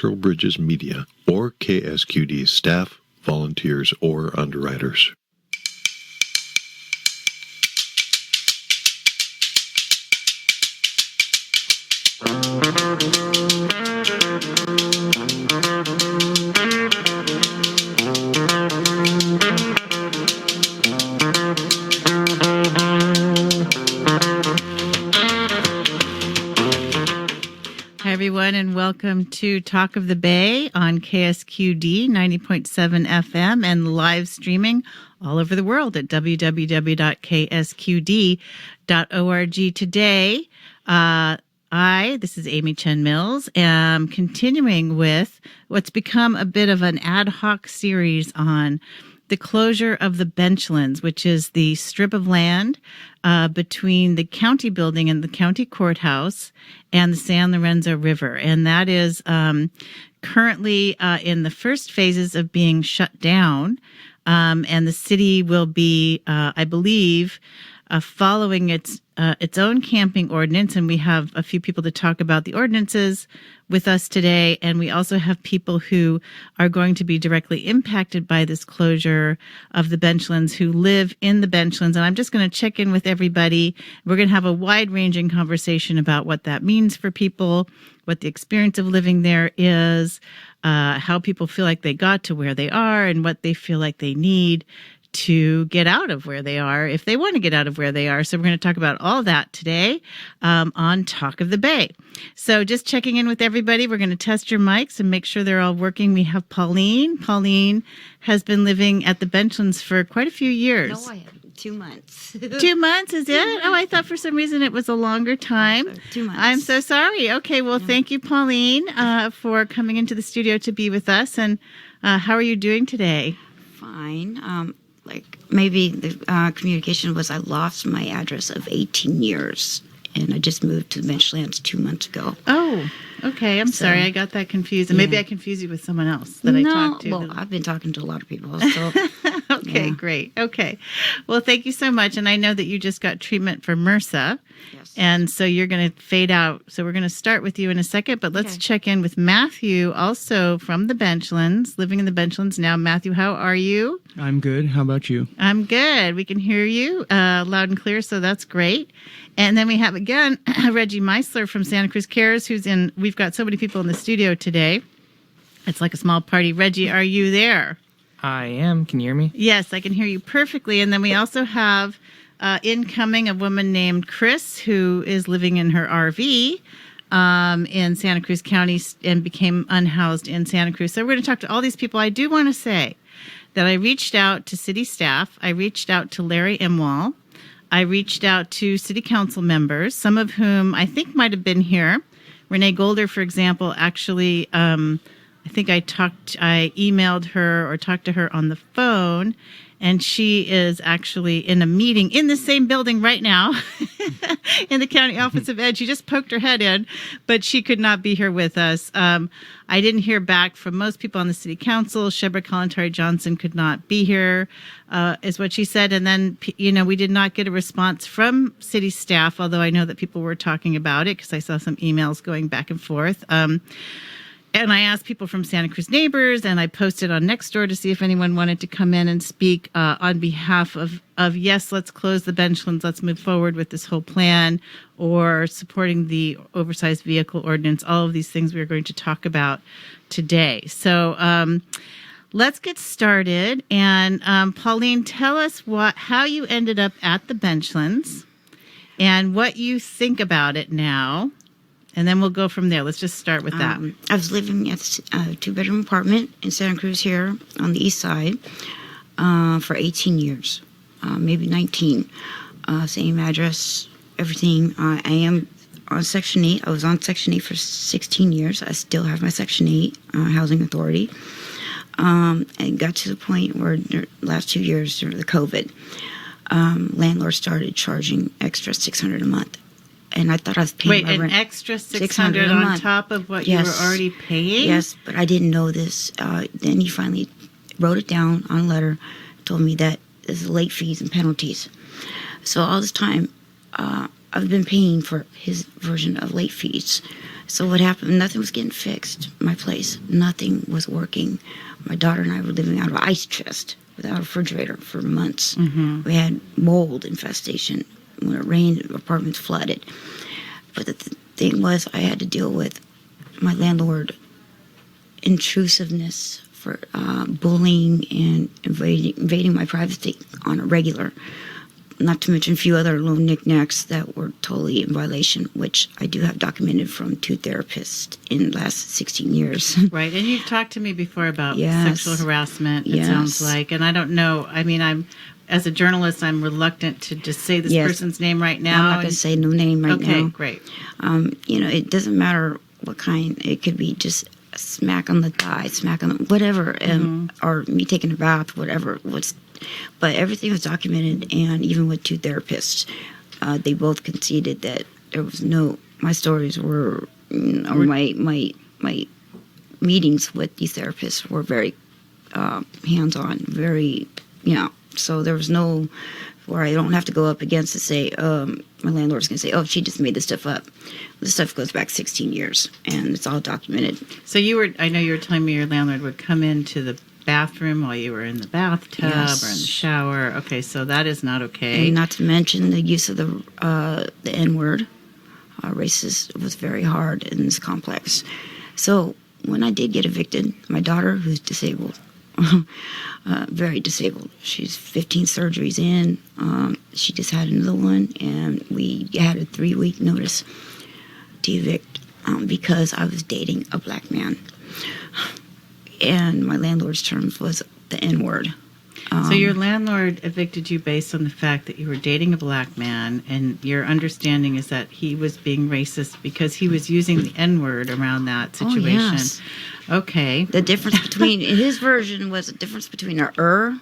Natural Bridges Media or KSQD staff, volunteers, or underwriters. And welcome to Talk of the Bay on KSQD 90.7 FM and live streaming all over the world at www.ksqd.org. Today, this is Amy Chen Mills, am continuing with what's become a bit of an ad hoc series on the closure of the Benchlands, which is the strip of land between the county building and the county courthouse and the San Lorenzo River. And that is currently in the first phases of being shut down. And the city will be, I believe, following its own camping ordinance. And we have a few people to talk about the ordinances with us today. And we also have people who are going to be directly impacted by this closure of the Benchlands who live in the Benchlands. And I'm just going to check in with everybody. We're going to have a wide-ranging conversation about what that means for people, what the experience of living there is, how people feel like they got to where they are, and what they feel like they need to get out of where they are if they want to get out of where they are. So we're going to talk about all that today on Talk of the Bay. So just checking in with everybody. We're going to test your mics and make sure they're all working. We have Pauline. Pauline has been living at the Benchlands for quite a few years. No, I haven't. 2 months. 2 months, is it? Oh, I thought for some reason it was a longer time. 2 months. I'm so sorry. Okay, well, thank you, Pauline, for coming into the studio to be with us. And how are you doing today? Fine. Maybe the communication was I lost my address of 18 years, and I just moved to the Benchlands 2 months ago. Oh, okay. I'm sorry. I got that confused. And maybe I confused you with someone else that I talked to. Well, I've been talking to a lot of people. So. Okay, great. Okay. Well, thank you so much. And I know that you just got treatment for MRSA. Yes. And so you're going to fade out. So we're going to start with you in a second, but let's check in with Matthew, also from the Benchlands, living in the Benchlands now. Matthew, how are you? I'm good. How about you? I'm good. We can hear you loud and clear, so that's great. And then we have, again, Reggie Meisler from Santa Cruz Cares, we've got so many people in the studio today. It's like a small party. Reggie, are you there? I am. Can you hear me? Yes, I can hear you perfectly. And then we also have incoming a woman named Chris, who is living in her RV in Santa Cruz County and became unhoused in Santa Cruz. So we're going to talk to all these people. I do want to say that I reached out to city staff. I reached out to Larry Imwall. I reached out to city council members, some of whom I think might have been here. Renee Golder, for example, actually, I think I emailed her or talked to her on the phone, and she is actually in a meeting in the same building right now in the County Office of Ed. She just poked her head in, but she could not be here with us. I didn't hear back from most people on the city council. Shebra Kalantari Johnson could not be here, is what she said. And then, we did not get a response from city staff, although I know that people were talking about it because I saw some emails going back and forth. And I asked people from Santa Cruz Neighbors, and I posted on Nextdoor to see if anyone wanted to come in and speak on behalf of yes, let's close the Benchlands, let's move forward with this whole plan, or supporting the oversized vehicle ordinance. All of these things we are going to talk about today. So let's get started. And Pauline, tell us how you ended up at the Benchlands and what you think about it now. And then we'll go from there. Let's just start with that. I was living at a two-bedroom apartment in Santa Cruz here on the east side for 18 years, maybe 19. Same address, everything. I am on Section 8. I was on Section 8 for 16 years. I still have my Section 8 housing authority. And got to the point where the last 2 years, during the COVID, landlords started charging extra $600 a month. And I thought I was paying my rent. An extra $600 on top of what you were already paying? Yes, but I didn't know this. Then he finally wrote it down on a letter, told me that there's late fees and penalties. So all this time, I've been paying for his version of late fees. So what happened? Nothing was getting fixed. My place, nothing was working. My daughter and I were living out of an ice chest without a refrigerator for months. Mm-hmm. We had mold infestation. When it rained, the apartments flooded. But the thing was, I had to deal with my landlord intrusiveness for bullying and invading my privacy on a regular. Not to mention a few other little knickknacks that were totally in violation, which I do have documented from 2 therapists in the last 16 years. Right, and you've talked to me before about Yes. sexual harassment, it Yes. sounds like, and I don't know, I mean, as a journalist, I'm reluctant to just say this Yes. person's name right now. I'm not going to say no name right now. Okay, great. It doesn't matter what kind. It could be just a smack on the thigh, smack on the, whatever, or me taking a bath, whatever. But everything was documented, and even with 2 therapists, they both conceded that there was my stories were, or my meetings with these therapists were very hands-on, very, so there was no, where I don't have to go up against to say, my landlord's going to say, oh, she just made this stuff up. This stuff goes back 16 years, and it's all documented. So I know you were telling me your landlord would come into the bathroom while you were in the bathtub Yes. or in the shower. Okay, so that is not okay. And not to mention the use of the N-word. Racist was very hard in this complex. So when I did get evicted, my daughter, who's disabled, very disabled. She's 15 surgeries in. She just had another one, and we had a 3-week notice to evict because I was dating a black man. And my landlord's terms was the N-word. So your landlord evicted you based on the fact that you were dating a black man, and your understanding is that he was being racist because he was using the N-word around that situation. Oh, yes. Okay. The difference between his version was the difference between and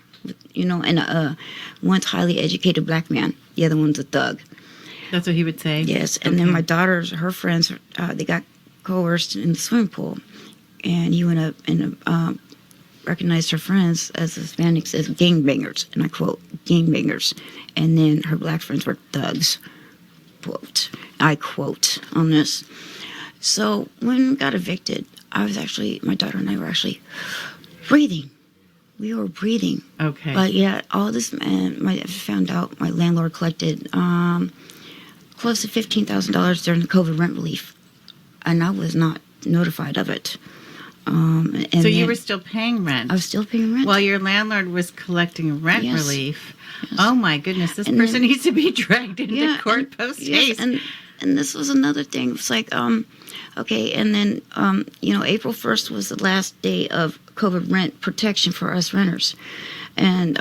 one's highly educated black man, the other one's a thug. That's what he would say? Yes, and then my daughter's, her friends, they got coerced in the swimming pool, and he went up and recognized her friends as Hispanics as gangbangers, and I quote, gangbangers, and then her black friends were thugs, quote, I quote on this. So when we got evicted, my daughter and I were actually breathing. We were breathing. Okay. But yeah, all this, I found out my landlord collected close to $15,000 during the COVID rent relief, and I was not notified of it. So you were still paying rent? I was still paying rent. While your landlord was collecting rent Yes. relief? Yes. Oh my goodness, this person needs to be dragged into court post-haste. Yes, and this was another thing. It's like, okay, and then, April 1st was the last day of COVID rent protection for us renters. And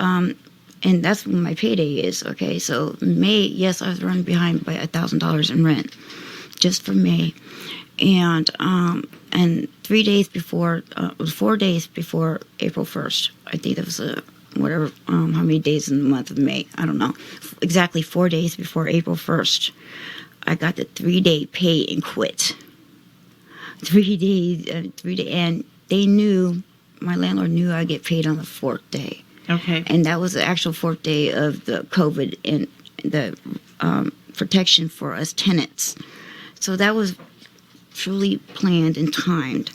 that's when my payday is, okay? So May, yes, I was running behind by $1,000 in rent just for May. And 4 days before April 1st, I think that was how many days in the month of May, I don't know. Exactly 4 days before April 1st, I got the 3-day pay and quit. 3 days, and my landlord knew I'd get paid on the 4th day. Okay. And that was the actual 4th day of the COVID and the protection for us tenants. So that was truly planned and timed.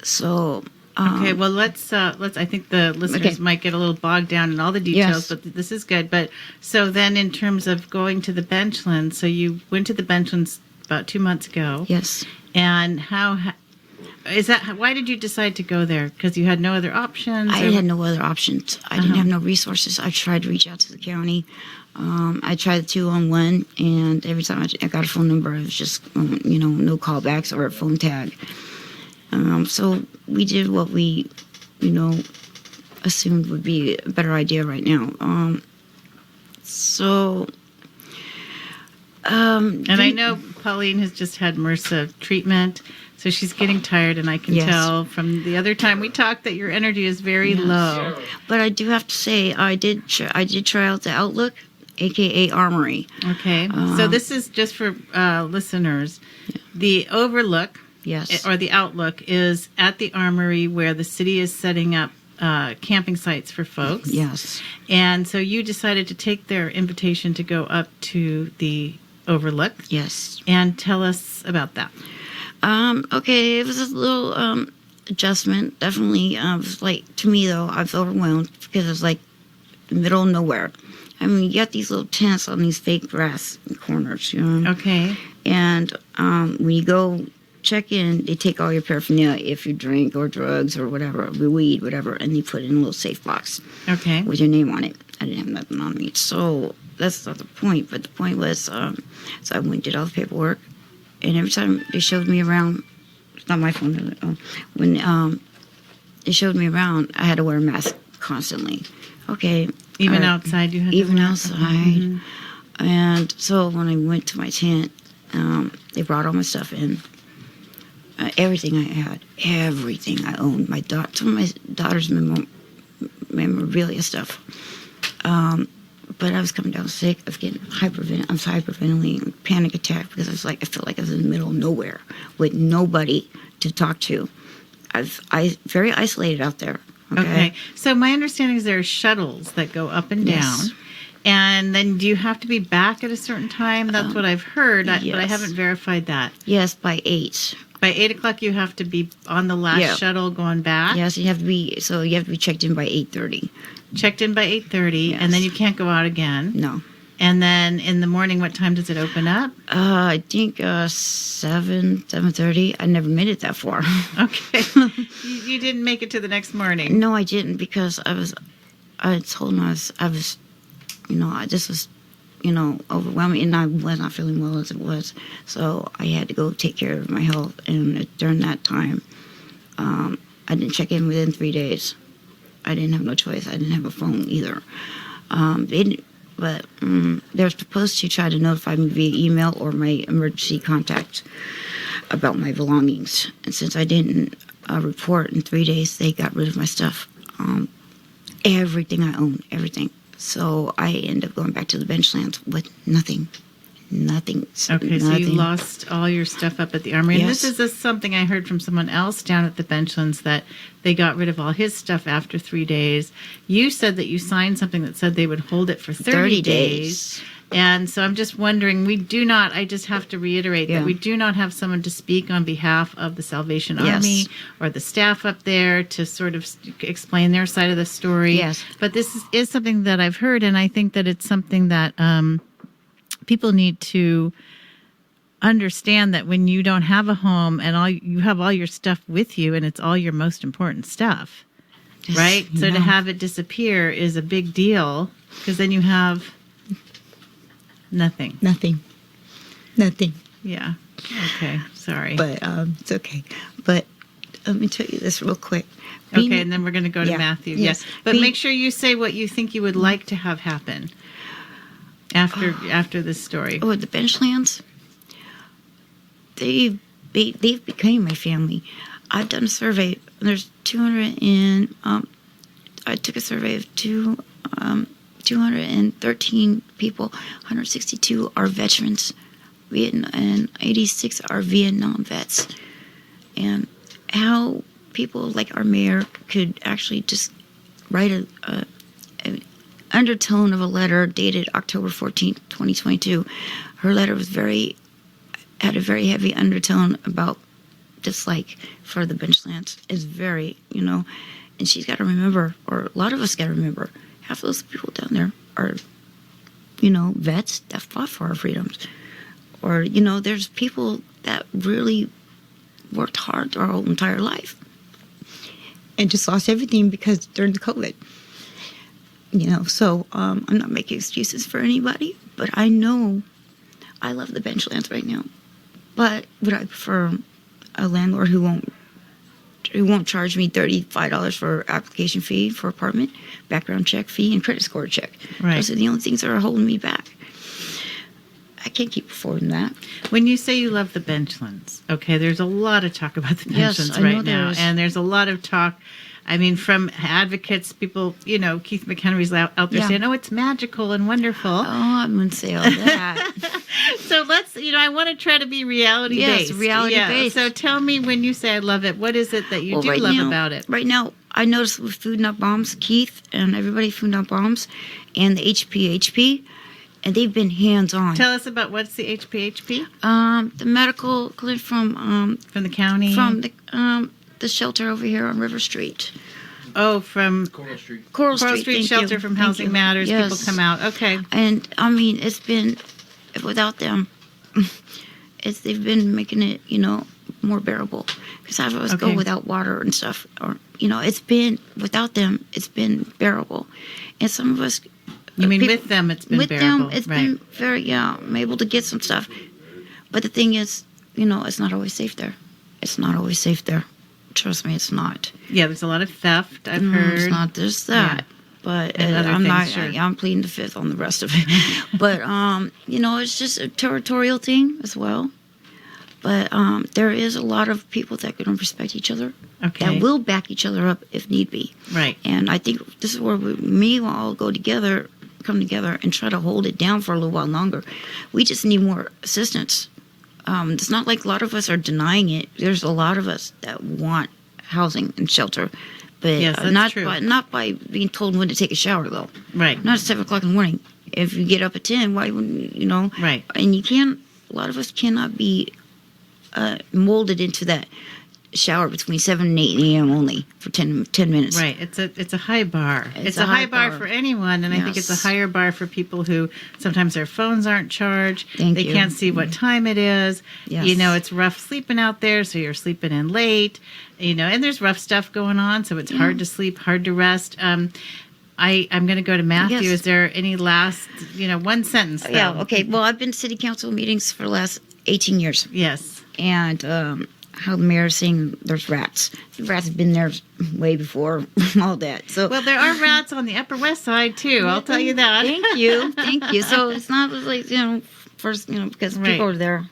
So okay, well let's I think the listeners might get a little bogged down in all the details, Yes. but this is good. But so then in terms of going to the Benchlands, so you went to the Benchlands about 2 months ago. Yes. And why did you decide to go there? Because you had no other options? I had no other options. I didn't have no resources. I tried to reach out to the county. I tried the 211, and every time I got a phone number, it was just, no callbacks or a phone tag. So we did what we, assumed would be a better idea right now. And I know Pauline has just had MRSA treatment, so she's getting tired, and I can tell from the other time we talked that your energy is very low. But I do have to say, I did try out the Outlook, aka Armory. Okay, so this is just for listeners. The Overlook, Yes. or the Outlook, is at the Armory where the city is setting up camping sites for folks. Yes. And so you decided to take their invitation to go up to the Overlook. Yes. And tell us about that. Okay, it was a little adjustment. Definitely, it was like, to me though, I was overwhelmed because it was like the middle of nowhere. I mean, you got these little tents on these fake grass corners, you know. Okay. And when you go check in, they take all your paraphernalia, if you drink or drugs or whatever, weed, whatever, and they put it in a little safe box Okay. with your name on it. I didn't have nothing on me, so that's not the point. But the point was, so I went and did all the paperwork, and every time they showed me around, it's not my phone. When they showed me around, I had to wear a mask constantly. Okay. Even outside, you had to Even wear- outside. Mhm. And so when I went to my tent, they brought all my stuff in. Everything I had, everything I owned. Some of my daughter's memorabilia stuff. But I was coming down sick. I was getting hyperventilating, panic attack, because I felt like I was in the middle of nowhere with nobody to talk to. I very isolated out there. Okay. So my understanding is there are shuttles that go up and down. Yes. And then do you have to be back at a certain time? That's what I've heard, but I yes. haven't verified that. Yes, by 8. By 8 o'clock, you have to be on the last shuttle going back. Yes, you have to be checked in by 8:30. Checked in by 8:30, Yes. and then you can't go out again. No. And then in the morning, what time does it open up? I think 7:30. I never made it that far. Okay. You didn't make it to the next morning. No, I didn't, because I told them I was, I just was, overwhelming, and I was not feeling well as it was. So I had to go take care of my health, and during that time, I didn't check in within 3 days. I didn't have no choice. I didn't have a phone either. But they were supposed to try to notify me via email or my emergency contact about my belongings. And since I didn't report in 3 days, they got rid of my stuff. Everything I own, everything. So I ended up going back to the Benchlands with nothing. Nothing. Okay, so you lost all your stuff up at the Armory. And Yes. this is something I heard from someone else down at the Benchlands, that they got rid of all his stuff after 3 days. You said that you signed something that said they would hold it for 30 days. And so I'm just wondering, I just have to reiterate that we do not have someone to speak on behalf of the Salvation Army or the staff up there to sort of explain their side of the story. Yes. But this is something that I've heard, and I think that it's something that people need to understand, that when you don't have a home and you have all your stuff with you, and it's all your most important stuff, right? So to have it disappear is a big deal, because then you have nothing. Nothing. Yeah. Okay. Sorry. But it's okay. But let me tell you this real quick. Okay, and then we're going to go to Matthew. Yes. But make sure you say what you think you would like to have happen after this story. Oh, the Benchlands, they've become my family. I've done a survey. There's 200 and I took a survey of 213 people. 162 are veterans, and 86 are Vietnam vets. And how people like our mayor could actually just write an undertone of a letter dated October 14th, 2022. Her letter had a very heavy undertone about dislike for the Benchlands. It's very, and she's got to remember, or a lot of us got to remember, half of those people down there are, vets that fought for our freedoms. Or, there's people that really worked hard their whole entire life and just lost everything because during the COVID. So I'm not making excuses for anybody, but I know I love the Benchlands right now. But would I prefer a landlord who won't charge me $35 for application fee for apartment, background check fee, and credit score check? Right. Those are the only things that are holding me back. I can't keep affording that. When you say you love the Benchlands, okay, there's a lot of talk about the Yes, Benchlands I know right there now. is. And there's a lot of talk, from advocates, people, Keith McHenry's out there Yeah. saying, oh, it's magical and wonderful. Oh, I'm going to say all that. So let's, I want to try to be reality-based. Yes, reality-based. So tell me, when you say I love it, what is it that you Right love now- about it? Right now, I noticed with Food Not Bombs, Keith and everybody Food Not Bombs, and the HPHP, and they've been hands-on. Tell us about what's the HPHP The medical clinic from from the county. the shelter over here on River Street. Oh, from Coral Street. Coral Street thank Shelter you. from Thank Housing you. Matters. Yes. People come out. Okay. And I mean, it's been without them. They've been making it, more bearable. Because I always Okay. go without water and stuff, or it's been without them. It's been bearable, and some of us. You mean people- with them, it's been with bearable. them, it's right. been very. I'm able to get some stuff, but the thing is, it's not always safe there. It's not always safe there. Trust me, it's not. Yeah, there's a lot of theft. I've It's heard. not just that. But And other I'm things, not. sure. I'm pleading the fifth on the rest of it. But it's just a territorial thing as well. But there is a lot of people that can respect each other, Okay. that will back each other up if need be. Right. And I think this is where we will all come together, and try to hold it down for a little while longer. We just need more assistance. It's not like a lot of us are denying it. There's a lot of us that want housing and shelter, but Yes, that's not true. not by being told when to take a shower though. Right. Not at 7:00 in the morning. If you get up at 10, why wouldn't Right. And you can't. A lot of us cannot be molded into that shower between 7 and 8 a.m. only for 10 minutes. Right. It's a high bar. It's a a high high bar bar. for anyone, and I think it's a Yes. higher bar for people who sometimes their phones aren't charged. Thank they you. can't see what time it is. Yes. It's rough sleeping out there, so you're sleeping in late. And there's rough stuff going on, so it's hard to sleep, hard to rest. I'm going to go to Matthew. Yes. Is there any last, one sentence? Though? Yeah. Okay. Well, I've been to city council meetings for the last 18 years, Yes. and how the mayor's saying there's rats. The rats have been there way before all that. So Well, there are rats on the Upper West Side too. I'll tell you that. Thank you. So it's not like first because Right. people are there.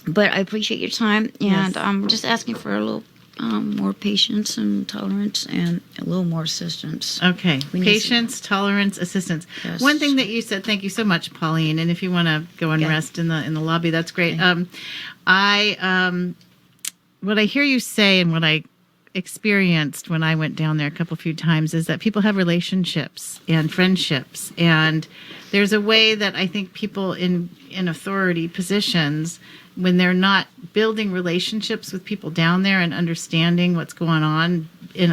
But I appreciate your time, and Yes. I'm just asking for a little more patience and tolerance, and a little more assistance. Okay. We need Patience, tolerance, assistance. Yes. One thing that you said, thank you so much, Pauline. And if you want to go and Yeah. rest in the lobby, that's great. Okay. What I hear you say and what I experienced when I went down there a few times is that people have relationships and friendships, and there's a way that I think people in authority positions, when they're not building relationships with people down there and understanding what's going on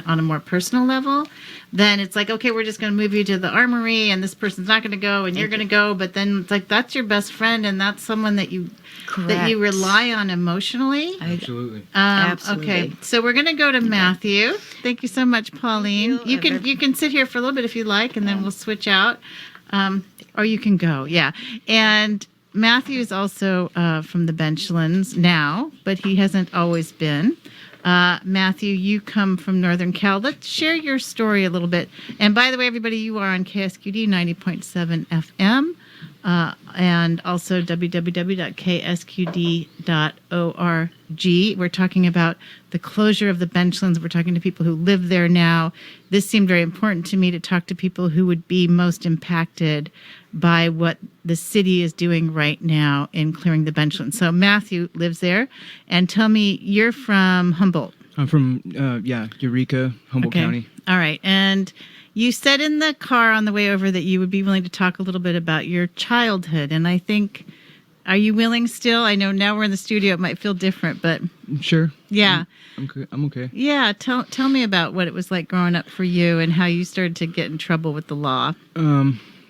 on a more personal level, then it's like, okay, we're just going to move you to the armory, and this person's not going to go, and you're going to go. But then it's like, that's your best friend, and that's someone that you Correct. rely on emotionally. Absolutely. Absolutely. Okay, so we're going to go to Matthew. Thank you so much, Pauline. Thank you. You can sit here for a little bit if you like, and then we'll switch out, or you can go. Yeah, and Matthew is also from the Benchlands now, but he hasn't always been. Matthew, you come from Northern Cal. Let's share your story a little bit. And by the way, everybody, you are on KSQD 90.7 FM. And also www.ksqd.org. We're talking about the closure of the Benchlands. We're talking to people who live there now. This seemed very important to me to talk to people who would be most impacted by what the city is doing right now in clearing the Benchlands. So Matthew lives there. And tell me, you're from Humboldt. I'm from, Eureka, Humboldt County. All right. And you said in the car on the way over that you would be willing to talk a little bit about your childhood. And I think, are you willing still? I know now we're in the studio, it might feel different, but Sure. yeah. I'm okay. Yeah. Tell me about what it was like growing up for you and how you started to get in trouble with the law.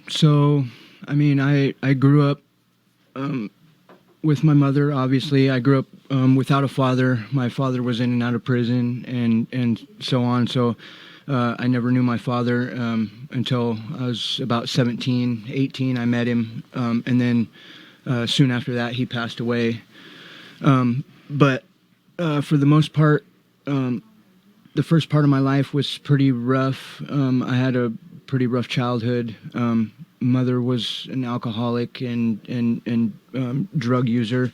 So, I mean, I grew up with my mother, obviously. I grew up without a father. My father was in and out of prison and so on. So I never knew my father until I was about 17, 18. I met him. And then soon after that, he passed away. But for the most part, the first part of my life was pretty rough. I had a pretty rough childhood. Mother was an alcoholic and drug user.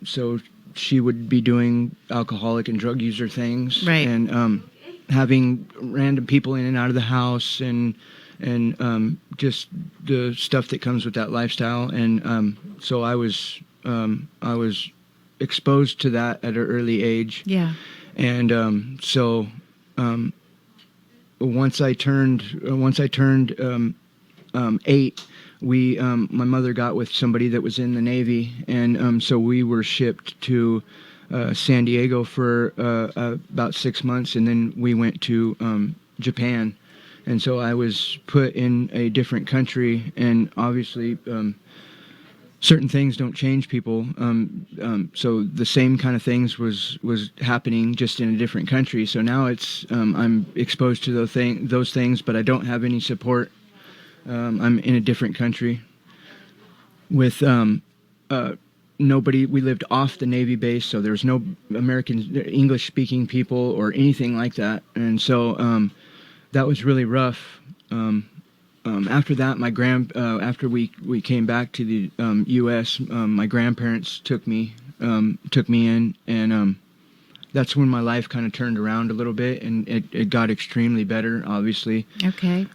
So she would be doing alcoholic and drug user things. Right. And having random people in and out of the house and just the stuff that comes with that lifestyle. And so I was exposed to that at an early age. Yeah. And so once I turned 8, my mother got with somebody that was in the Navy, and so we were shipped to San Diego for about 6 months, and then we went to Japan. And so I was put in a different country, and obviously certain things don't change people. So the same kind of things was happening, just in a different country. So now it's I'm exposed to those things, but I don't have any support. I'm in a different country with nobody. We lived off the Navy base, so there's no American English-speaking people or anything like that, and so that was really rough. After that, after we came back to the U.S., my grandparents took me in, and that's when my life kind of turned around a little bit, and it got extremely better, obviously. Okay.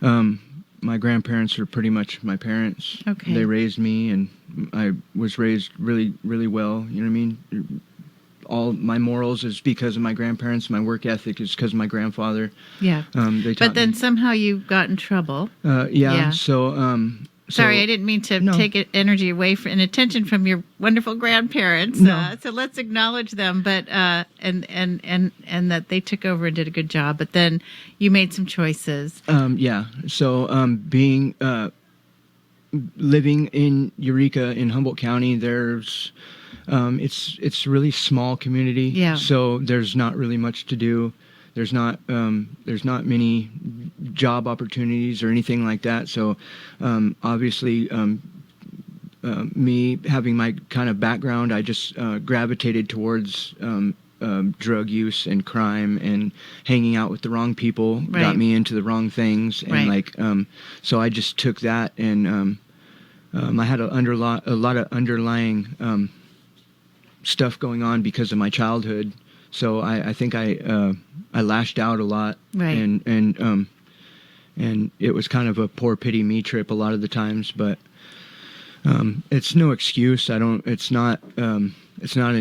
My grandparents are pretty much my parents. Okay. They raised me, and I was raised really, really well. You know what I mean? All my morals is because of my grandparents. My work ethic is because of my grandfather. Yeah. But then somehow you got in trouble. Yeah. So. Sorry, I didn't mean to take energy away and attention from your wonderful grandparents. No. So let's acknowledge them, but and that they took over and did a good job. But then you made some choices. Yeah. So being living in Eureka in Humboldt County, there's it's a really small community. Yeah. So there's not really much to do. There's not many job opportunities or anything like that. So obviously, me having my kind of background, I just gravitated towards drug use and crime, and hanging out with the wrong people got me into the wrong things. And so I just took that, and I had a lot of underlying stuff going on because of my childhood. So I think I lashed out a lot, and it was kind of a poor pity me trip a lot of the times. But it's no excuse. It's not an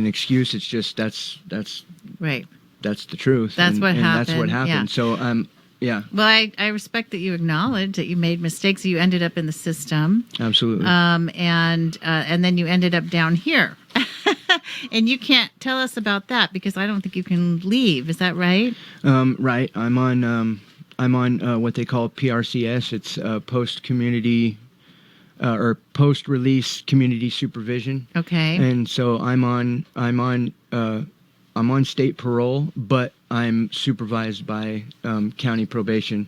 excuse. It's just that's right. That's the truth. That's what happened. That's what happened. Yeah. So yeah. Well, I respect that you acknowledge that you made mistakes. You ended up in the system. Absolutely. And then you ended up down here. And you can't tell us about that because I don't think you can leave. Is that right? Right. I'm on what they call PRCS. It's post community or post release community supervision. Okay. And so I'm on state parole, but I'm supervised by county probation.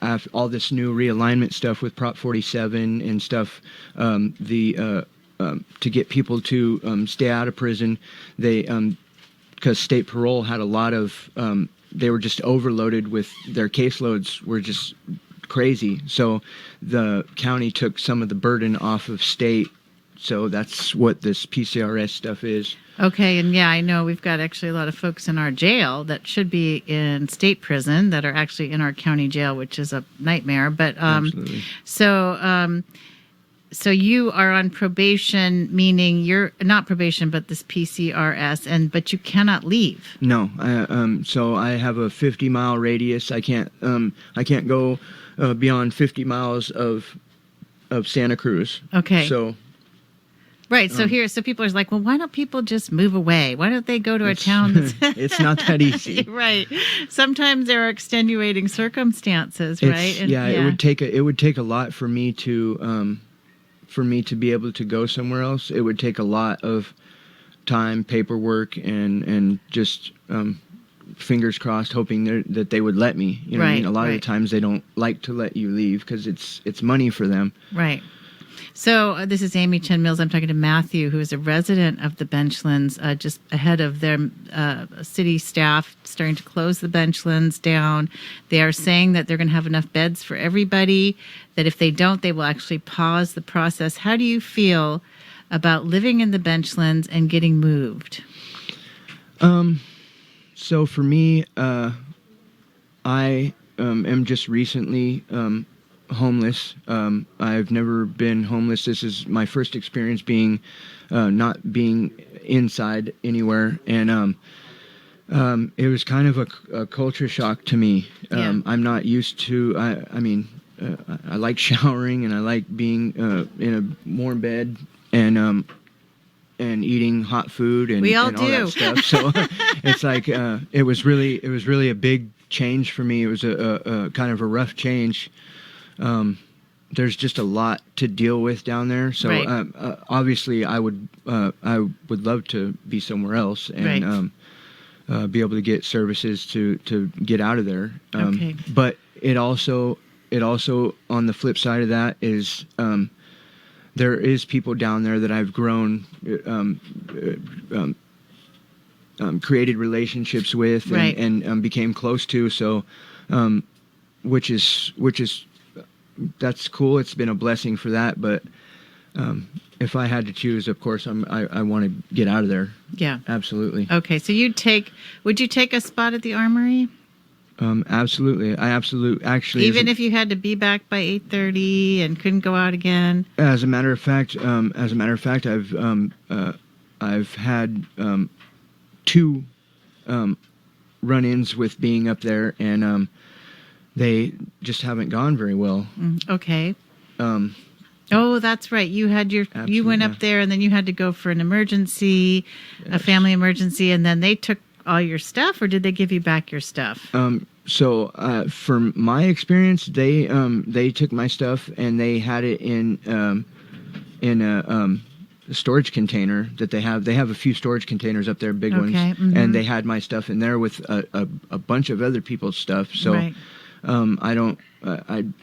After all this new realignment stuff with Prop 47 and stuff, to get people to stay out of prison, they because state parole had a lot of they were just overloaded with their caseloads were just crazy. So the county took some of the burden off of state. So that's what this PCRS stuff is. Okay, and yeah, I know we've got actually a lot of folks in our jail that should be in state prison that are actually in our county jail, which is a nightmare. But Absolutely. So you are on probation, meaning you're not probation, but this PCRS, but you cannot leave. No, so I have a 50-mile radius. I can't go beyond 50 miles of Santa Cruz. Okay. So. Right. So so people are like, well, why don't people just move away? Why don't they go to a town that's... It's not that easy. Right. Sometimes there are extenuating circumstances, right? It would take a lot for me to be able to go somewhere else. It would take a lot of time, paperwork, and just fingers crossed, hoping that they would let me. You know what I mean? A lot of the times they don't like to let you leave because it's money for them. Right. So this is Amy Chen Mills. I'm talking to Matthew, who is a resident of the Benchlands, just ahead of their city staff starting to close the Benchlands down. They are saying that they're going to have enough beds for everybody, that if they don't, they will actually pause the process. How do you feel about living in the Benchlands and getting moved? So for me, I am just recently homeless. I've never been homeless. This is my first experience being not being inside anywhere, and it was kind of a culture shock to me. I'm not used to. I mean, I like showering, and I like being in a warm bed and eating hot food and, We all and all do. that stuff. So it's like it was really a big change for me. It was a kind of a rough change. There's just a lot to deal with down there. So Right. Obviously, I would love to be somewhere else and be able to get services to get out of there. Okay. But it also on the flip side of that is there is people down there that I've grown, created relationships with, Right. and became close to. So, which is that's cool. It's been a blessing for that. But if I had to choose, of course, I want to get out of there. Yeah. Absolutely. Okay. So would you take a spot at the Armory? Absolutely. Actually, Even if you had to be back by 8:30 and couldn't go out again? As a matter of fact, I've had 2 run-ins with being up there, and they just haven't gone very well. Okay. Um, Oh, that's right. You went Absolutely, up yeah. there and then you had to go for an emergency, a family emergency, and then they took all your stuff, or did they give you back your stuff? So from my experience, they took my stuff and they had it in a storage container that they have. They have a few storage containers up there, big ones, mhm. and they had my stuff in there with a bunch of other people's stuff. So Right.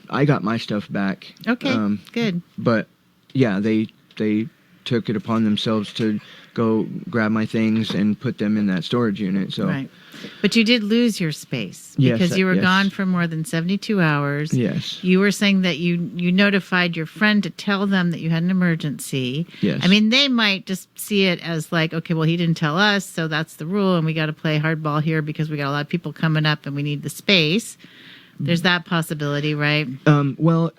I got my stuff back. Okay, good. But yeah, they took it upon themselves to go grab my things and put them in that storage unit. So Right. But you did lose your space Yes, because you were yes. gone for more than 72 hours. yes, You were saying that you notified your friend to tell them that you had an emergency. yes. I mean, they might just see it as like, okay, well, he didn't tell us, so that's the rule, and we got to play hardball here because we got a lot of people coming up and we need the space. There's that possibility, right? Well,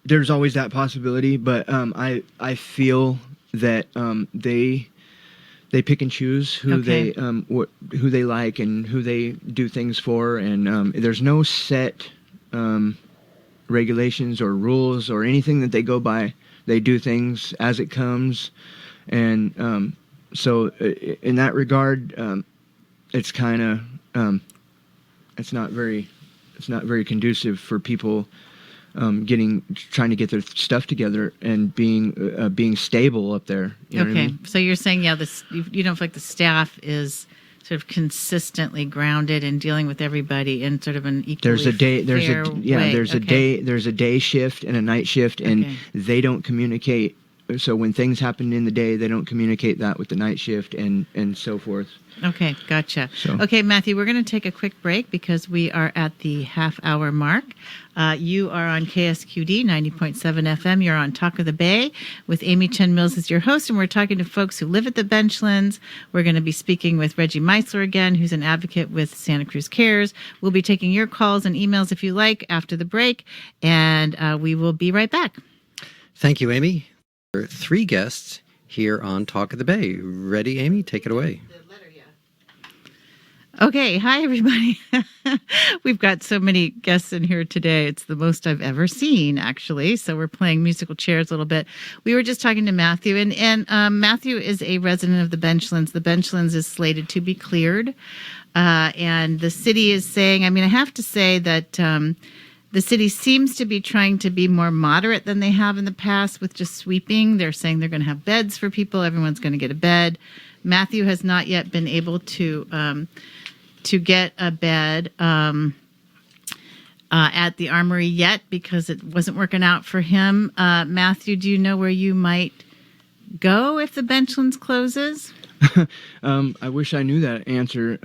there's always that possibility, but I feel that they pick and choose who Okay. who they like and who they do things for, and there's no set regulations or rules or anything that they go by. They do things as it comes, and so in that regard, it's kind of it's not very conducive for people trying to get their stuff together and being stable up there. You know what I Okay. mean? So you're saying, yeah, you don't feel like the staff is sort of consistently grounded and dealing with everybody in sort of an equally There's a day fair way. there's a day shift and a night shift, and Okay. they don't communicate. So when things happen in the day, they don't communicate that with the night shift and so forth. Okay, gotcha. So- Okay, Matthew, we're going to take a quick break because we are at the half-hour mark. You are on KSQD 90.7 FM. You're on Talk of the Bay with Amy Chen Mills as your host, and we're talking to folks who live at the Benchlands. We're going to be speaking with Reggie Meisler again, who's an advocate with Santa Cruz Cares. We'll be taking your calls and emails if you like after the break, and we will be right back. Thank you, Amy. There are 3 guests here on Talk of the Bay. Ready, Amy? Take it away. Okay, hi everybody. We've got so many guests in here today. It's the most I've ever seen, actually. So we're playing musical chairs a little bit. We were just talking to Matthew, and Matthew is a resident of the Benchlands. The Benchlands is slated to be cleared, and the city is saying. I mean, I have to say that the city seems to be trying to be more moderate than they have in the past with just sweeping. They're saying they're going to have beds for people. Everyone's going to get a bed. Matthew has not yet been able to get a bed at the Armory yet because it wasn't working out for him. Matthew, do you know where you might go if the Benchlands closes? I wish I knew that answer.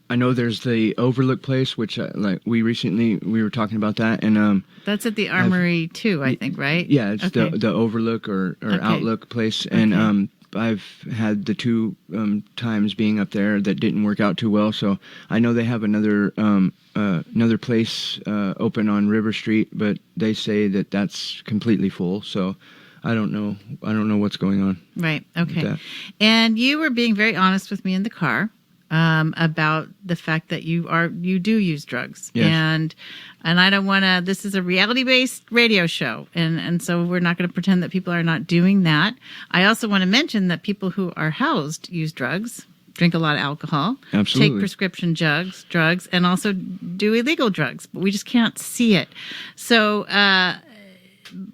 I know there's the Overlook place, which we were talking about that, and That's at the Armory too, I think, right? yeah, it's Okay. the Overlook or Okay. Outlook place, and Okay. I've had the 2 times being up there that didn't work out too well. So I know they have another place open on River Street, but they say that that's completely full. So I don't know what's going on. Right. with Okay. that. And you were being very honest with me in the car about the fact that you do use drugs. Yes. And I don't want to, this is a reality-based radio show. And so we're not going to pretend that people are not doing that. I also want to mention that people who are housed use drugs, drink a lot of alcohol, Absolutely. take prescription drugs, and also do illegal drugs, but we just can't see it. So,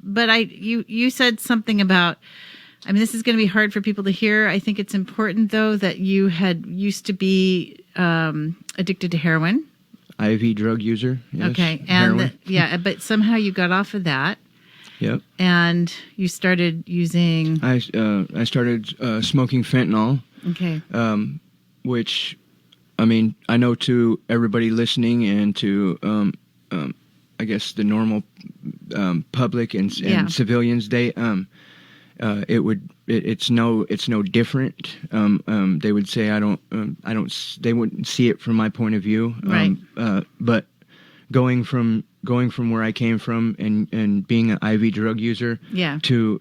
but you said something about, I mean, this is going to be hard for people to hear. I think it's important, though, that you had used to be addicted to heroin. IV drug user. Yes. Okay. And Heroin. but somehow you got off of that. Yep. And you started using. I started smoking fentanyl. Okay. Which, I mean, I know to everybody listening and to, I guess, the normal public and civilians, it's no different. They would say they wouldn't see it from my point of view. Right. But going from where I came from and being an IV drug user, to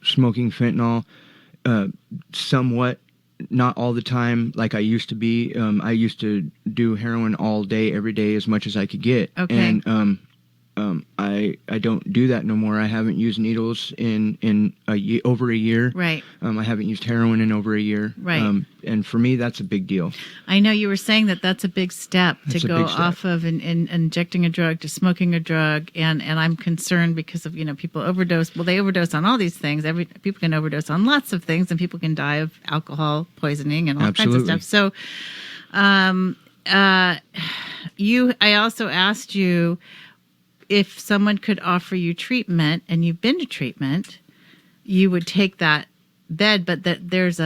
smoking fentanyl, somewhat, not all the time like I used to be. I used to do heroin all day, every day, as much as I could get. Okay. And I don't do that no more. I haven't used needles in over a year. Right. I haven't used heroin in over a year. Right. And for me, that's a big deal. I know you were saying that's a big step That's to a go big step. off of and injecting a drug to smoking a drug, and I'm concerned because of people overdose. Well, they overdose on all these things. People can overdose on lots of things, and people can die of alcohol poisoning and all Absolutely. kinds of stuff. So, I also asked you if someone could offer you treatment, and you've been to treatment, you would take that bed, but that there's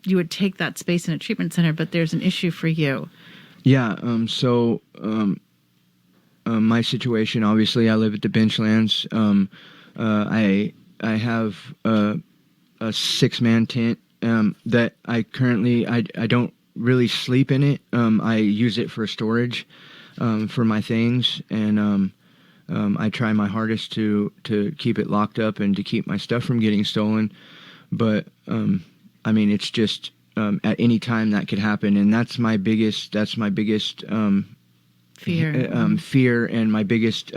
you would take that space in a treatment center, but there's an issue for you. Yeah. My situation, obviously, I live at the Benchlands. I have a 6-man tent that I currently I don't really sleep in it. I use it for storage for my things, and I try my hardest to keep it locked up and to keep my stuff from getting stolen. But I mean, it's just at any time that could happen, and that's my biggest fear and my biggest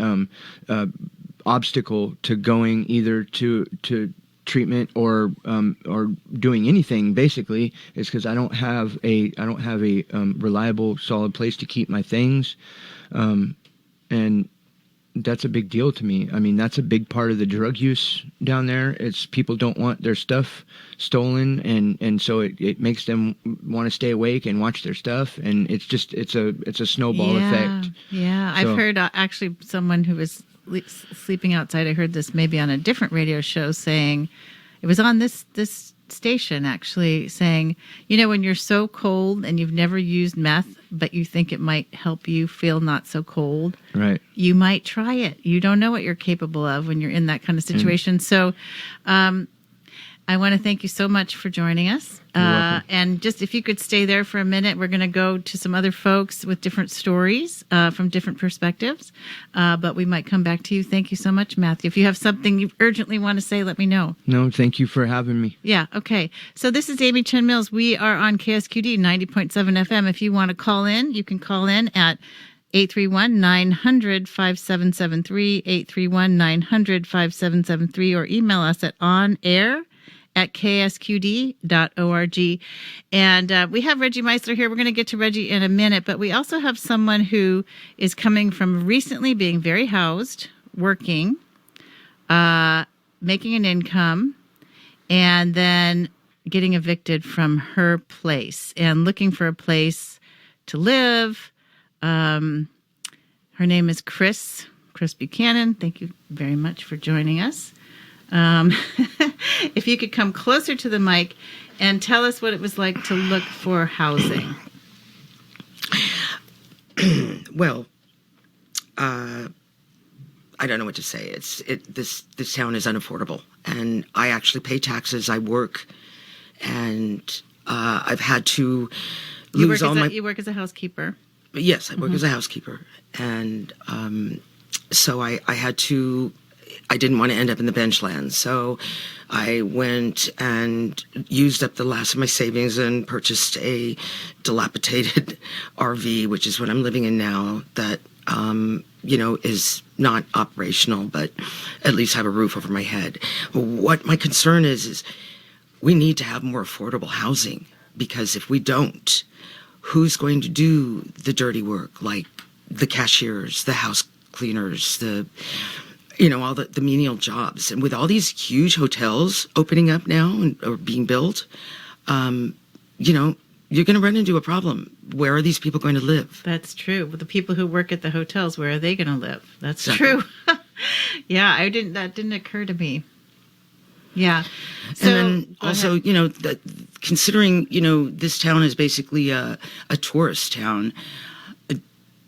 obstacle to going either to treatment or doing anything, basically, is because I don't have a reliable, solid place to keep my things, and that's a big deal to me. I mean, that's a big part of the drug use down there. It's people don't want their stuff stolen, and so it makes them want to stay awake and watch their stuff, and it's a snowball effect. Yeah, So- I've heard actually someone who was sleeping outside. I heard this maybe on a different radio show saying, it was on this station actually, saying, when you're so cold and you've never used meth, but you think it might help you feel not so cold, Right. you might try it. You don't know what you're capable of when you're in that kind of situation. So I want to thank you so much for joining us. You're welcome. And just if you could stay there for a minute, we're going to go to some other folks with different stories from different perspectives. But we might come back to you. Thank you so much, Matthew. If you have something you urgently want to say, let me know. No, thank you for having me. Yeah, okay. So this is Amy Chen Mills. We are on KSQD 90.7 FM. If you want to call in, you can call in at 831-900-5773, 831-900-5773, or email us at onair@ksqd.org. And we have Reggie Meisler here. We're going to get to Reggie in a minute, but we also have someone who is coming from recently being very housed, working, making an income, and then getting evicted from her place and looking for a place to live. Her name is Chris Buchanan. Thank you very much for joining us. If you could come closer to the mic and tell us what it was like to look for housing. Well, I don't know what to say. This town is unaffordable, and I actually pay taxes. I work, and I've had to lose all my. You work as a housekeeper. Yes, I work as a housekeeper, and so I had to I didn't want to end up in the Benchlands. So I went and used up the last of my savings and purchased a dilapidated RV, which is what I'm living in now, that, is not operational, but at least have a roof over my head. What my concern is we need to have more affordable housing, because if we don't, who's going to do the dirty work, like the cashiers, the house cleaners, all the menial jobs? And with all these huge hotels opening up now or being built, you're going to run into a problem. Where are these people going to live? That's true. But the people who work at the hotels, where are they going to live? That's Exactly. true. Yeah, that didn't occur to me. Yeah. So, and then go also, ahead. considering, this town is basically a tourist town,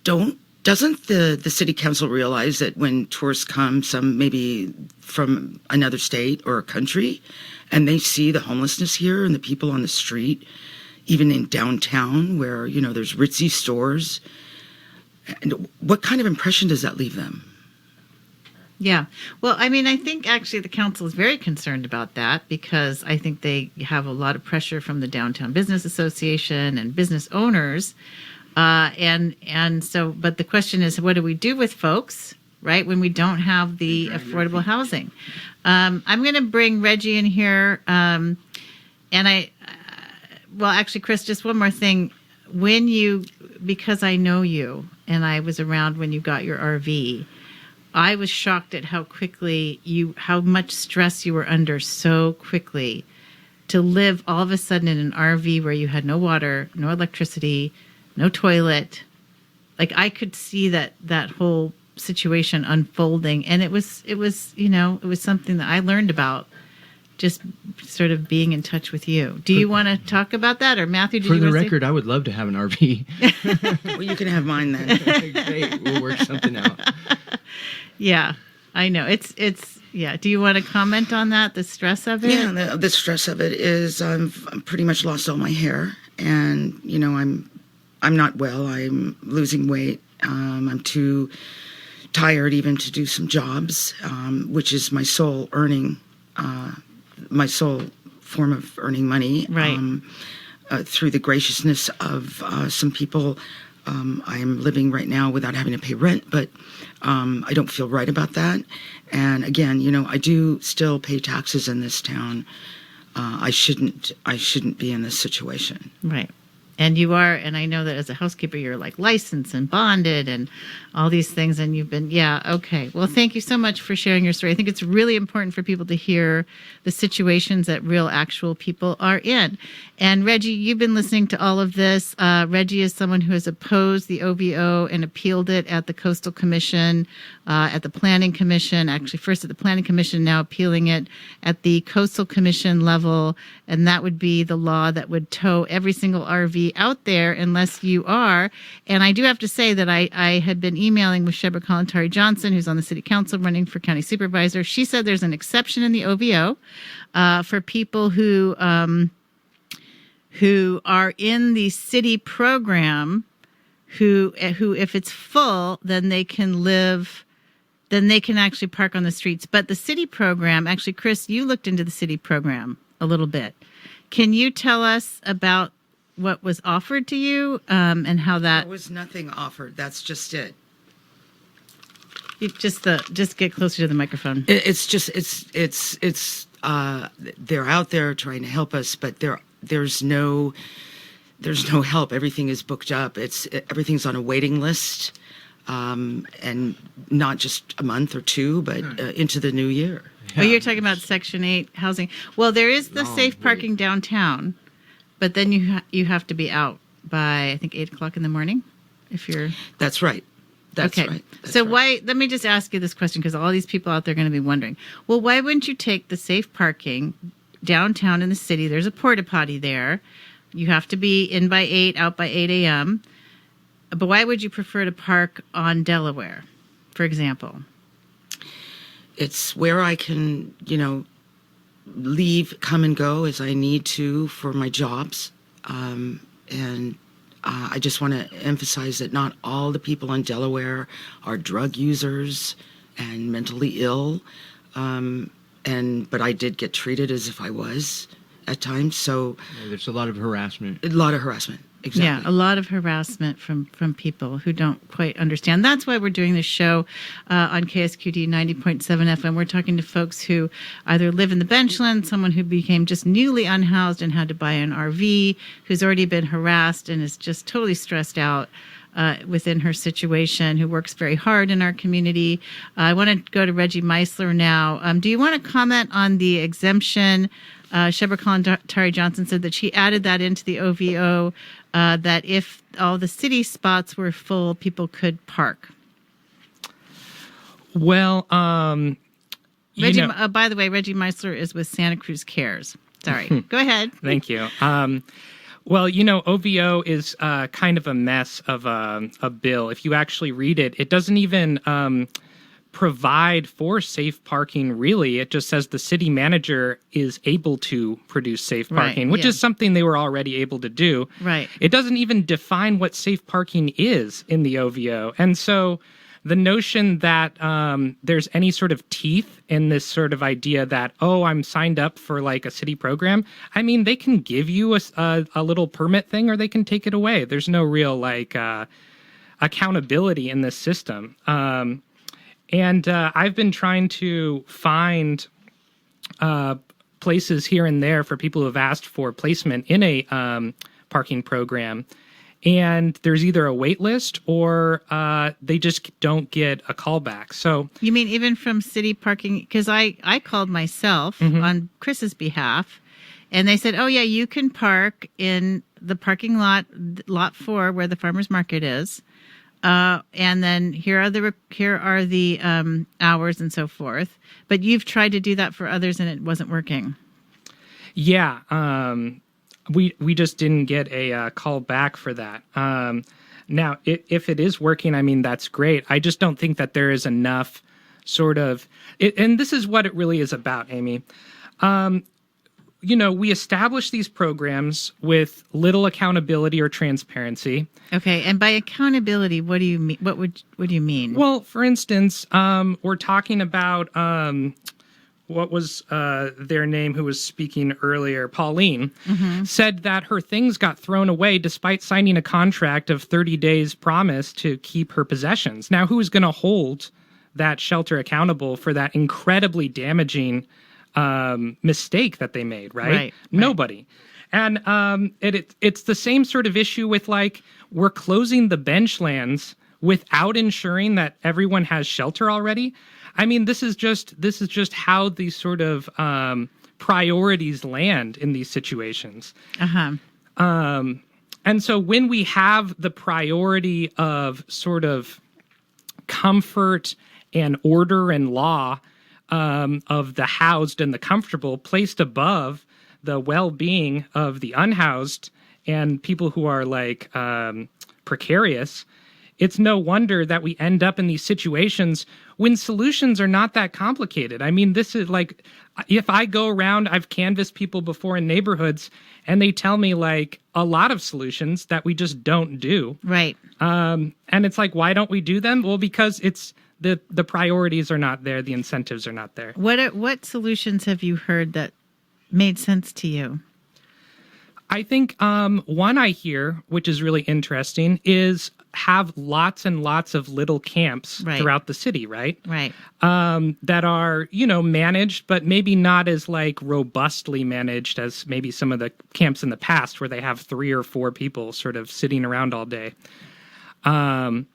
doesn't the city council realize that when tourists come, some maybe from another state or a country, and they see the homelessness here and the people on the street, even in downtown where, there's ritzy stores, and what kind of impression does that leave them? Yeah. Well, I mean, I think actually the council is very concerned about that, because I think they have a lot of pressure from the Downtown Business Association and business owners. And so, but the question is, what do we do with folks, right, when we don't have the affordable housing? I'm going to bring Reggie in here. Actually, Chris, just one more thing. Because I know you and I was around when you got your RV, I was shocked at how much stress you were under so quickly to live all of a sudden in an RV where you had no water, no electricity, no toilet. Like, I could see that whole situation unfolding, and it was something that I learned about just sort of being in touch with you. Do you want to talk about that, or Matthew? For the record, I would love to have an RV. Well, you can have mine then. Great, we'll work something out. Yeah, I know. It's yeah. Do you want to comment on that? The stress of it? Yeah, the stress of it is I've pretty much lost all my hair, and I'm not well. I'm losing weight. I'm too tired even to do some jobs, which is my sole form of earning money. Right. Through the graciousness of some people, I am living right now without having to pay rent, but I don't feel right about that. And again, I do still pay taxes in this town. I shouldn't be in this situation. Right. And you are, and I know that as a housekeeper, you're like licensed and bonded and all these things. And you've been, yeah, okay. Well, thank you so much for sharing your story. I think it's really important for people to hear the situations that real, actual people are in. And Reggie, you've been listening to all of this. Reggie is someone who has opposed the OVO and appealed it at the Coastal Commission, at the Planning Commission, actually first at the Planning Commission, now appealing it at the Coastal Commission level. And that would be the law that would tow every single RV out there unless you are. And I do have to say that I had been emailing with Shebra Kalantari Johnson, who's on the city council running for county supervisor. She said there's an exception in the OVO for people who are in the city program, who if it's full, then they can actually park on the streets. But the city program, actually, Chris, you looked into the city program a little bit. Can you tell us about what was offered to you and how that... There was nothing offered. That's just it. You just get closer to the microphone. They're out there trying to help us, but there's no help. Everything is booked up. Everything's on a waiting list, and not just a month or two, but into the new year. Oh, you're talking about Section 8 housing. Well, there is the safe parking downtown, but then you have to be out by, I think, 8 o'clock in the morning if you're... That's right. That's okay. right. So why, let me just ask you this question, because all these people out there are going to be wondering, well, why wouldn't you take the safe parking downtown in the city? There's a porta potty there. You have to be in by 8, out by 8 a.m. But why would you prefer to park on Delaware, for example? It's where I can, leave, come and go as I need to for my jobs. I just want to emphasize that not all the people on Delaware are drug users and mentally ill. But I did get treated as if I was at times. So There's a lot of harassment. a lot of harassment. Exactly. Yeah, a lot of harassment from people who don't quite understand. That's why we're doing this show on KSQD 90.7 FM. We're talking to folks who either live in the Benchlands, someone who became just newly unhoused and had to buy an RV, who's already been harassed and is just totally stressed out within her situation, who works very hard in our community. I want to go to Reggie Meisler now. Do you want to comment on the exemption? Shebra Kalantari Johnson said that she added that into the OVO, that if all the city spots were full, people could park. Well, Reggie, by the way, Reggie Meisler is with Santa Cruz Cares. Sorry. Go ahead. Thank you. Well, OVO is kind of a mess of a bill. If you actually read it, it doesn't even provide for safe parking, really. It just says the city manager is able to produce safe parking, which is something they were already able to do. Right. It doesn't even define what safe parking is in the OVO. And so the notion that there's any sort of teeth in this sort of idea that, oh, I'm signed up for like a city program. I mean, they can give you a little permit thing or they can take it away. There's no real accountability in this system. And I've been trying to find places here and there for people who have asked for placement in a parking program. And there's either a wait list or they just don't get a callback. So You mean even from city parking? Because I called myself on Chris's behalf, and they said, oh, yeah, you can park in the parking lot 4, where the farmer's market is. And then here are the hours and so forth. But you've tried to do that for others, and it wasn't working. Yeah. We just didn't get a call back for that. Now, if it is working, I mean, that's great. I just don't think that there is enough sort of... and this is what it really is about, Amy. We establish these programs with little accountability or transparency. Okay, and by accountability, what do you mean? What do you mean? Well, for instance, we're talking about... what was their name who was speaking earlier, Pauline, said that her things got thrown away despite signing a contract of 30 days promise to keep her possessions. Now, who's going to hold that shelter accountable for that incredibly damaging mistake that they made, right? Nobody. And it's the same sort of issue with, like, we're closing the Benchlands without ensuring that everyone has shelter already. I mean, this is just how these sort of priorities land in these situations. And so when we have the priority of sort of comfort and order and law of the housed and the comfortable placed above the well-being of the unhoused and people who are like precarious, it's no wonder that we end up in these situations when solutions are not that complicated. I mean, this is like, if I go around, I've canvassed people before in neighborhoods, and they tell me like a lot of solutions that we just don't do. Right. And it's like, why don't we do them? Well, because it's the priorities are not there. The incentives are not there. What solutions have you heard that made sense to you? I think one I hear, which is really interesting, is have lots and lots of little camps throughout the city, right? Right. That are, managed, but maybe not as like robustly managed as maybe some of the camps in the past where they have 3 or 4 people sort of sitting around all day. And,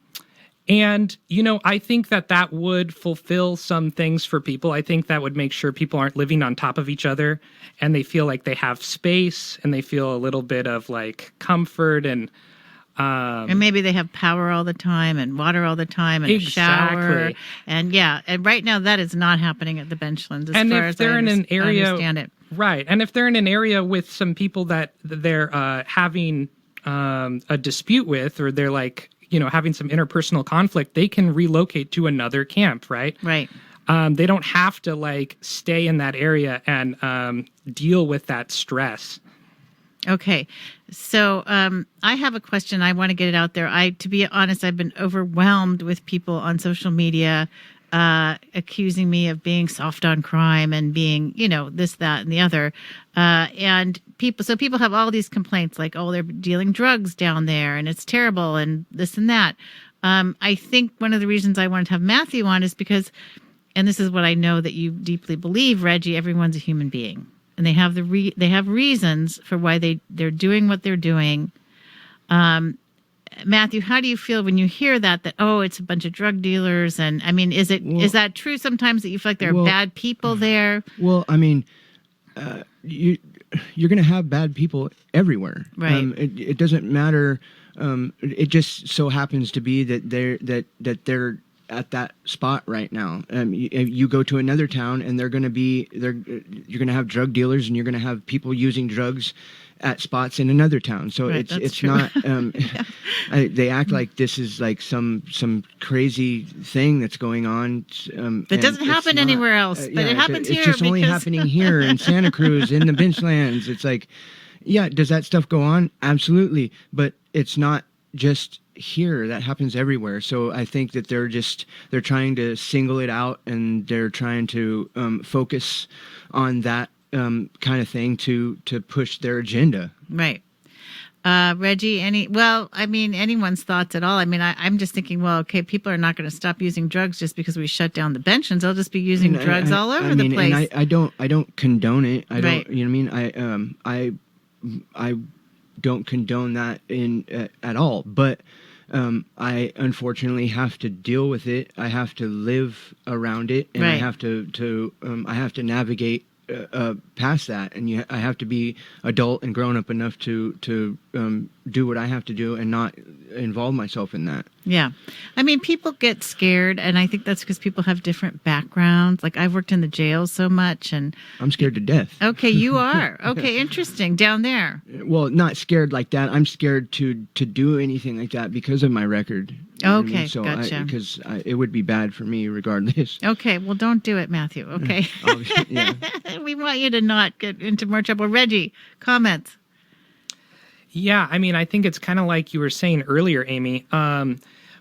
I think that would fulfill some things for people. I think that would make sure people aren't living on top of each other and they feel like they have space and they feel a little bit of like comfort and maybe they have power all the time and water all the time and a shower. And and right now that is not happening at the Benchlands as far as I understand it. Right. And if they're in an area with some people that they're having a dispute with, or they're like, having some interpersonal conflict, they can relocate to another camp, right? Right. They don't have to like stay in that area and deal with that stress. Okay. So I have a question. I want to get it out there. To be honest, I've been overwhelmed with people on social media accusing me of being soft on crime and being, this, that, and the other. And people have all these complaints like, oh, they're dealing drugs down there and it's terrible and this and that. I think one of the reasons I wanted to have Matthew on is because, and this is what I know that you deeply believe, Reggie, everyone's a human being. And they have they have reasons for why they're doing what they're doing. Matthew, how do you feel when you hear that, oh, it's a bunch of drug dealers? And I mean, is that true sometimes that you feel like there are bad people there? Well, I mean, you're going to have bad people everywhere. Right. It doesn't matter. It just so happens to be that they're at that spot right now. You go to another town and you're going to have drug dealers and you're going to have people using drugs at spots in another town. So right, it's true. not, they act like this is like some crazy thing that's going on. That doesn't happen anywhere else, but it happens here. It's just only happening here in Santa Cruz, in the Benchlands. It's like, yeah, does that stuff go on? Absolutely. But it's not just here. That happens everywhere. So I think that they're trying to single it out and they're trying to focus on that kind of thing to push their agenda. Right. Reggie, anyone's thoughts at all? I mean, I'm just thinking, well, okay, people are not going to stop using drugs just because we shut down the Benchlands. They'll just be using drugs all over the place. And I don't condone it. I Right. don't, you know what I mean? I don't condone that at all. But I unfortunately have to deal with it. I have to live around it, and Right. I have to navigate past that, and I have to be adult and grown up enough to do what I have to do and not involve myself in that. Yeah. I mean, people get scared, and I think that's because people have different backgrounds. Like, I've worked in the jail so much, and... I'm scared to death. Okay, you are. Okay, interesting. Down there. Well, not scared like that. I'm scared to do anything like that because of my record. You know what I mean? Okay, So gotcha. because it would be bad for me regardless. Okay, well, don't do it, Matthew, okay? Yeah. We want you to not get into more trouble. Reggie, comments? Yeah, I mean, I think it's kind of like you were saying earlier, Amy.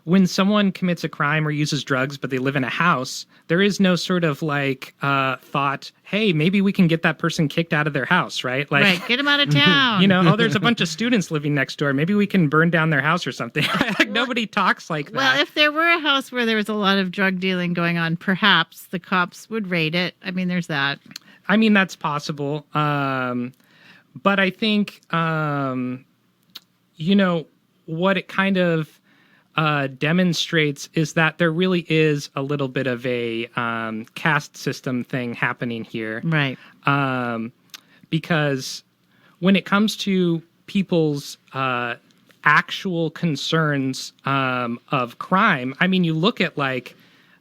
When someone commits a crime or uses drugs, but they live in a house, there is no sort of like thought, hey, maybe we can get that person kicked out of their house, right? Like, Right, get him out of town. Oh, there's a bunch of students living next door. Maybe we can burn down their house or something. Like, nobody talks like that. Well, if there were a house where there was a lot of drug dealing going on, perhaps the cops would raid it. I mean, there's that. I mean, that's possible. But I think, what it kind of demonstrates is that there really is a little bit of a caste system thing happening here. Right. Because when it comes to people's actual concerns of crime, I mean, you look at like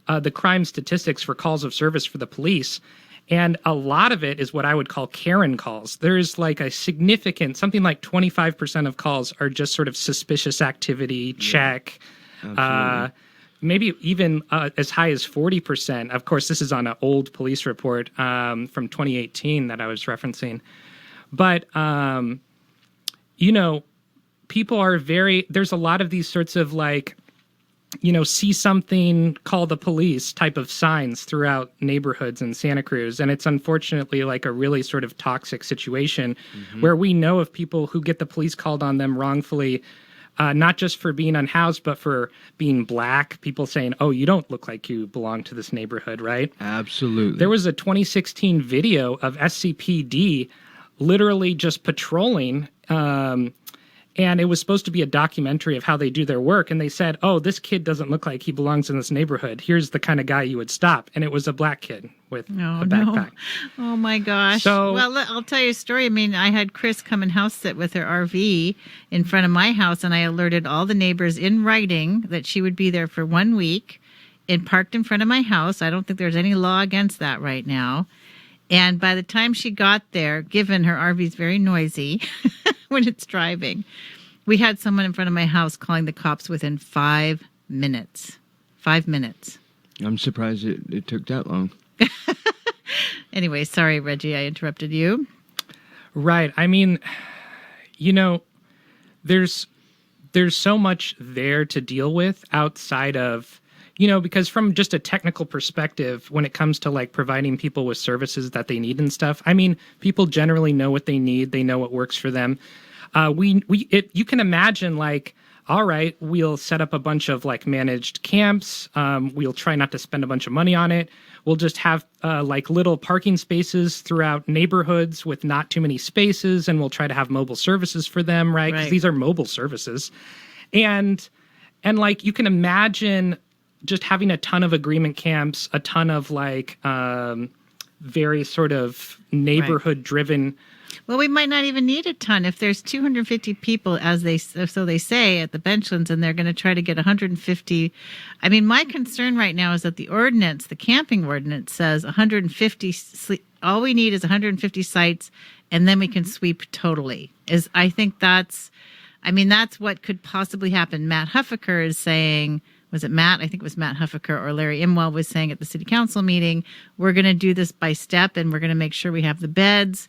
the crime statistics for calls of service for the police, and a lot of it is what I would call Karen calls. There's like a significant, something like 25% of calls are just sort of suspicious activity, check. Maybe even as high as 40%. Of course, this is on an old police report from 2018 that I was referencing. But, people are there's a lot of these sorts of like, see something, call the police type of signs throughout neighborhoods in Santa Cruz. And it's unfortunately like a really sort of toxic situation where we know of people who get the police called on them wrongfully, not just for being unhoused, but for being black. People saying, oh, you don't look like you belong to this neighborhood, right? Absolutely. There was a 2016 video of SCPD literally just patrolling, and it was supposed to be a documentary of how they do their work. And they said, oh, this kid doesn't look like he belongs in this neighborhood. Here's the kind of guy you would stop. And it was a black kid with a backpack. No. Oh, my gosh. So, well, I'll tell you a story. I mean, I had Chris come and house sit with her RV in front of my house, and I alerted all the neighbors in writing that she would be there for 1 week and parked in front of my house. I don't think there's any law against that right now. And by the time she got there, given her RV's very noisy when it's driving, we had someone in front of my house calling the cops within 5 minutes. 5 minutes. I'm surprised it took that long. Anyway, sorry, Reggie, I interrupted you. right. I mean, there's so much there to deal with outside of, because from just a technical perspective, when it comes to like providing people with services that they need and stuff, I mean, people generally know what they need. They know what works for them. You can imagine like, all right, we'll set up a bunch of like managed camps. We'll try not to spend a bunch of money on it. We'll just have like little parking spaces throughout neighborhoods with not too many spaces, and we'll try to have mobile services for them, right? Because these are mobile services. And like you can imagine just having a ton of agreement camps, a ton of like very sort of neighborhood driven. Well, we might not even need a ton if there's 250 people, as they say at the Benchlands, and they're going to try to get 150. I mean, my concern right now is that the camping ordinance says 150. All we need is 150 sites, and then we can sweep totally. I think that's what could possibly happen. Matt Huffaker is saying. Was it Matt? I think it was Matt Huffaker or Larry Imwell was saying at the city council meeting, we're going to do this by step, and we're going to make sure we have the beds.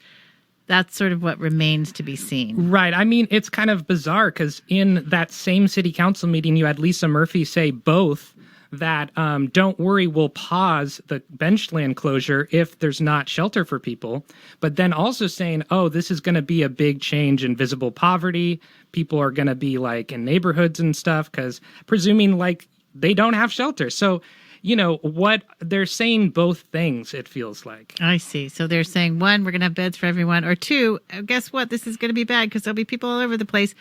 That's sort of what remains to be seen. Right. I mean, it's kind of bizarre because in that same city council meeting, you had Lisa Murphy say both that don't worry, we'll pause the benchland closure if there's not shelter for people. But then also saying, oh, this is going to be a big change in visible poverty. People are going to be like in neighborhoods and stuff because presuming like they don't have shelter. So what they're saying both things, it feels like. I see. So they're saying, one, we're going to have beds for everyone, or two, guess what? This is going to be bad because there'll be people all over the place.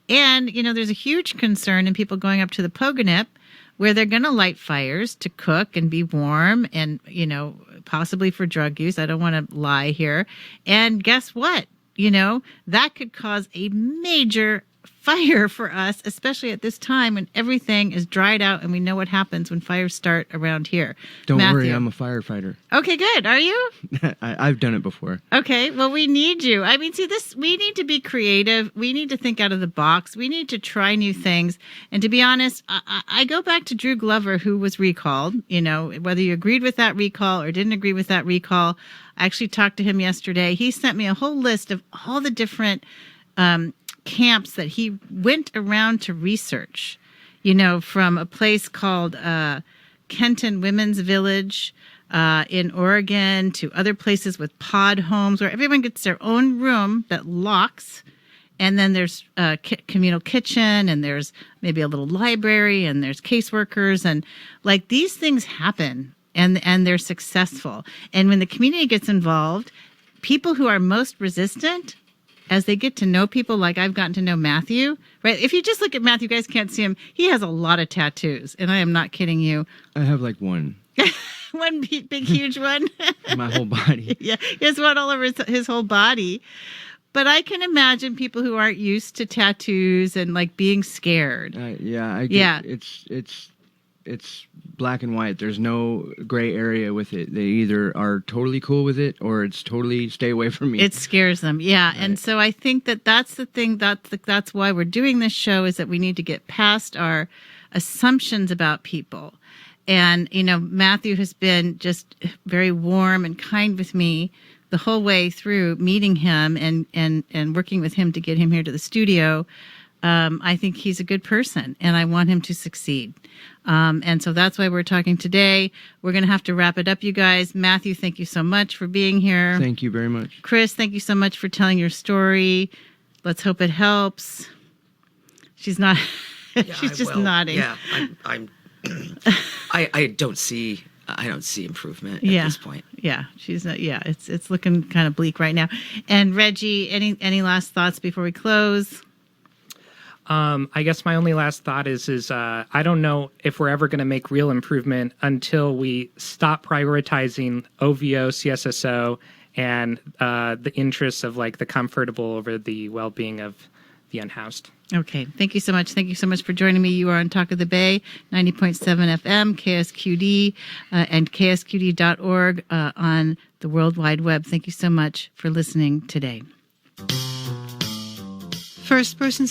And, there's a huge concern in people going up to the Pogonip where they're going to light fires to cook and be warm and, possibly for drug use. I don't want to lie here. And guess what? That could cause a major fire for us, especially at this time when everything is dried out and we know what happens when fires start around here. Don't worry, I'm a firefighter. Okay, good. Are you? I've done it before. Okay, well, we need you. I mean, we need to be creative. We need to think out of the box. We need to try new things. And to be honest, I go back to Drew Glover, who was recalled, whether you agreed with that recall or didn't agree with that recall. I actually talked to him yesterday. He sent me a whole list of all the different camps that he went around to research, from a place called Kenton Women's Village in Oregon to other places with pod homes where everyone gets their own room that locks. And then there's a communal kitchen, and there's maybe a little library, and there's caseworkers, and like these things happen and they're successful. And when the community gets involved, people who are most resistant, as they get to know people, like I've gotten to know Matthew, right? If you just look at Matthew, you guys can't see him. He has a lot of tattoos, and I am not kidding you. I have like one. One big, huge one? My whole body. Yeah, he has one all over his whole body. But I can imagine people who aren't used to tattoos and like being scared. I get, it's black and white. There's no gray area with it. They either are totally cool with it or it's totally stay away from me. It scares them. Yeah. Right. And so I think that's the thing. That's why we're doing this show, is that we need to get past our assumptions about people. And, Matthew has been just very warm and kind with me the whole way through meeting him and working with him to get him here to the studio. I think he's a good person, and I want him to succeed. And so that's why we're talking today. We're going to have to wrap it up, you guys. Matthew, thank you so much for being here. Thank you very much. Chris, thank you so much for telling your story. Let's hope it helps. She's not. She's just nodding. Yeah, I don't see improvement at this point. Yeah, she's not. Yeah, it's looking kind of bleak right now. And Reggie, any last thoughts before we close? I guess my only last thought is I don't know if we're ever going to make real improvement until we stop prioritizing OVO, CSSO, and the interests of like the comfortable over the well-being of the unhoused. Okay. Thank you so much. Thank you so much for joining me. You are on Talk of the Bay, 90.7 FM, KSQD, and KSQD.org on the World Wide Web. Thank you so much for listening today. First person